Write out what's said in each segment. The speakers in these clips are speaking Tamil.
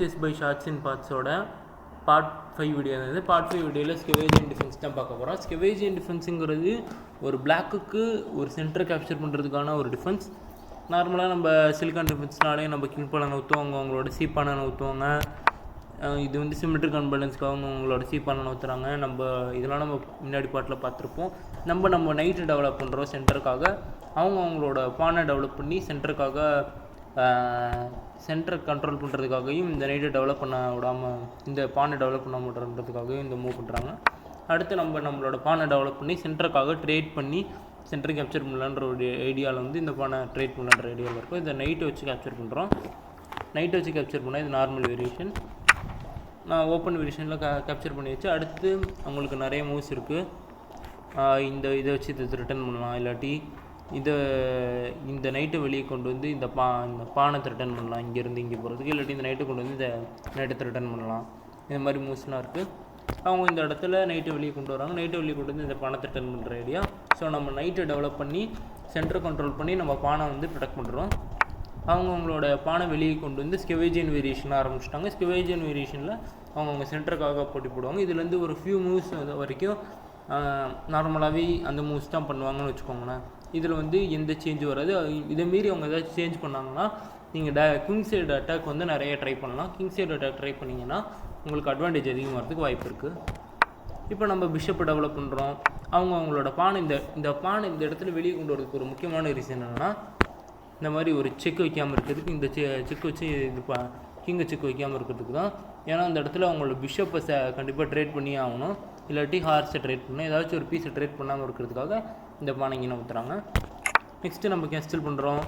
செஸ் பை ஷார்ட்ஸ் இன் பார்ட்ஸோட பார்ட் 5 வீடியோ இருந்தது. பார்ட் 5 வீடியோவில் ஸ்கெவேஜ் அண்ட் டிஃபென்ஸ் தான் பார்க்க போகிறோம். ஸ்கெவேஜ் அண்ட் டிஃபென்ஸுங்கிறது ஒரு பிளாக்குக்கு ஒரு சென்டரை கேப்சர் பண்ணுறதுக்கான ஒரு டிஃபென்ஸ். நார்மலாக நம்ம சிலிக்கான் டிஃபென்ஸ்னாலே நம்ம கிங் பானை ஊற்றுவாங்க, அவங்களோட சி பானை ஊற்றுவாங்க. இது வந்து சிமெட்ரிக் அன்பேலன்ஸ்க்காக அவங்களோட சி பானை ஊற்றுறாங்க. இதெல்லாம் நம்ம முன்னாடி பாட்டில் பார்த்துருப்போம். நம்ம நைட்டு டெவலப் பண்ணுறோம் சென்டருக்காக. அவங்களோட பானை டெவலப் பண்ணி சென்டரை கண்ட்ரோல் பண்ணுறதுக்காகவும் இந்த நைட்டை டெவலப் பண்ண விடாமல், இந்த பானை டெவலப் பண்ண விடுறதுக்காகவும் இந்த மூவ் பண்ணுறாங்க. அடுத்து நம்மளோட பானை டெவலப் பண்ணி சென்டருக்காக ட்ரேட் பண்ணி சென்டரை கேப்சர் பண்ணலான்ற ஒரு ஐடியாவில் வந்து இந்த பானை ட்ரேட் பண்ணலான்ற ஐடியாவில் இருக்கும். இதை நைட்டை வச்சு கேப்சர் பண்ணுறோம். நைட்டை வச்சு கேப்சர் பண்ணால் இது நார்மல் வேரியேஷன். நான் ஓப்பன் வேரியேஷனில் கேப்சர் பண்ணி வச்சு அடுத்து அவங்களுக்கு நிறைய மூவ்ஸ் இருக்குது. இதை வச்சு இதை ரிட்டர்ன் பண்ணலாம், இல்லாட்டி இந்த நைட்டை வெளியே கொண்டு வந்து இந்த பானை ரிட்டர்ன் பண்ணலாம், இங்கேருந்து இங்கே போகிறதுக்கு. இல்லாட்டி இந்த நைட்டை கொண்டு வந்து இந்த நைட்டை ரிட்டர்ன் பண்ணலாம். இந்த மாதிரி மூவ்ஸ்லாம் இருக்குது. அவங்க இந்த இடத்துல நைட்டை வெளியே கொண்டு வராங்க. நைட்டை வெளியே கொண்டு வந்து இந்த பானை ரிட்டர்ன் பண்ணுற ஐடியா. ஸோ நம்ம நைட்டை டெவலப் பண்ணி சென்டரை கண்ட்ரோல் பண்ணி நம்ம பானை வந்து ப்ரொடெக்ட் பண்ணுறோம். அவங்களோட பானை வெளியே கொண்டு வந்து ஸ்கெவேஜியன் வேரியேஷன் ஆரம்பிச்சிட்டாங்க. ஸ்கெவேஜியன் வேரியேஷனில் அவங்க சென்டருக்காக போட்டி போடுவாங்க. இதுலேருந்து ஒரு ஃபியூ மூவ்ஸ் வரைக்கும் நார்மலாகவே அந்த மூவ்ஸ் தான் பண்ணுவாங்கன்னு வச்சுக்கோங்களேன். இதில் வந்து எந்த சேஞ்சும் வராது. இதை மீறி அவங்க ஏதாச்சும் சேஞ்ச் பண்ணாங்கன்னா நீங்கள் கிங் சைடு அட்டாக் வந்து நிறைய ட்ரை பண்ணலாம். கிங் சைடு அட்டாக் ட்ரை பண்ணிங்கன்னா உங்களுக்கு அட்வான்டேஜ் அதிகம் வரதுக்கு வாய்ப்பு இருக்குது. இப்போ நம்ம பிஷப்பை டெவலப் பண்ணுறோம். அவங்களோட பானை இந்த பானை இந்த இடத்துல வெளியே கொண்டு வரதுக்கு ஒரு முக்கியமான ரீசன் என்னென்னா, இந்த மாதிரி ஒரு செக் வைக்காமல் இருக்கிறதுக்கு, இந்த செக் வச்சு கிங்கை செக் வைக்காமல் இருக்கிறதுக்கு தான். ஏன்னா அந்த இடத்துல அவங்களோட பிஷப்பை கண்டிப்பாக ட்ரேட் பண்ணி ஆகணும், இல்லாட்டி ஹார்ஸை ட்ரேட் பண்ணணும். ஏதாச்சும் ஒரு பீஸை ட்ரேட் பண்ணாமல் இருக்கிறதுக்காக இந்த பானை இங்கே ஊற்றுறாங்க. நெக்ஸ்ட்டு நம்ம கேஸ்டில் பண்ணுறோம்.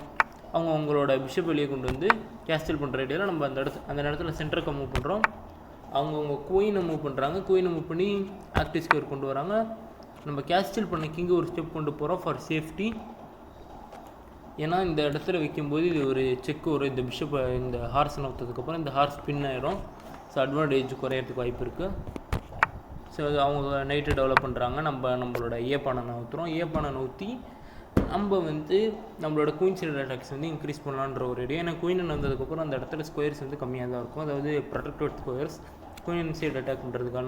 அவங்களோட பிஷப் வெளியே கொண்டு வந்து கேஸ்டில் பண்ணுற ஐடியாவில் நம்ம அந்த இடத்துல சென்டருக்கு மூவ் பண்ணுறோம். அவங்க குயினை மூவ் பண்ணுறாங்க. குயினை மூவ் பண்ணி ஆக்டிவ் ஸ்கொயர் கொண்டு வராங்க. நம்ம கேஸ்டில் பண்ண கிங்கை ஒரு ஸ்டெப் கொண்டு போகிறோம் ஃபார் சேஃப்டி. ஏன்னா இந்த இடத்துல வைக்கும்போது இது ஒரு செக் வரும். இந்த பிஷப்பை இந்த ஹார்ஸ் நவுத்ததுக்கப்புறம் இந்த ஹார்ஸ் பின் ஆயிரும். ஸோ அட்வான்டேஜ் குறையிறதுக்கு வாய்ப்பு இருக்குது. ஸோ அவங்க நைட்டு டெவலப் பண்ணுறாங்க. நம்மளோட ஏ பானை நவுத்துறோம். ஏ பானை நவுற்றி நம்ம வந்து நம்மளோட குயின் சைடு அட்டாக்ஸ் வந்து இன்க்ரீஸ் பண்ணலான்ற ஒரு ஐடியா. ஏன்னா குயின் வந்ததுக்கப்புறம் அந்த இடத்துல ஸ்கொயர்ஸ் வந்து கம்மியாக தான் இருக்கும். அதாவது protected squares queen side attack பண்ணுறதுக்கான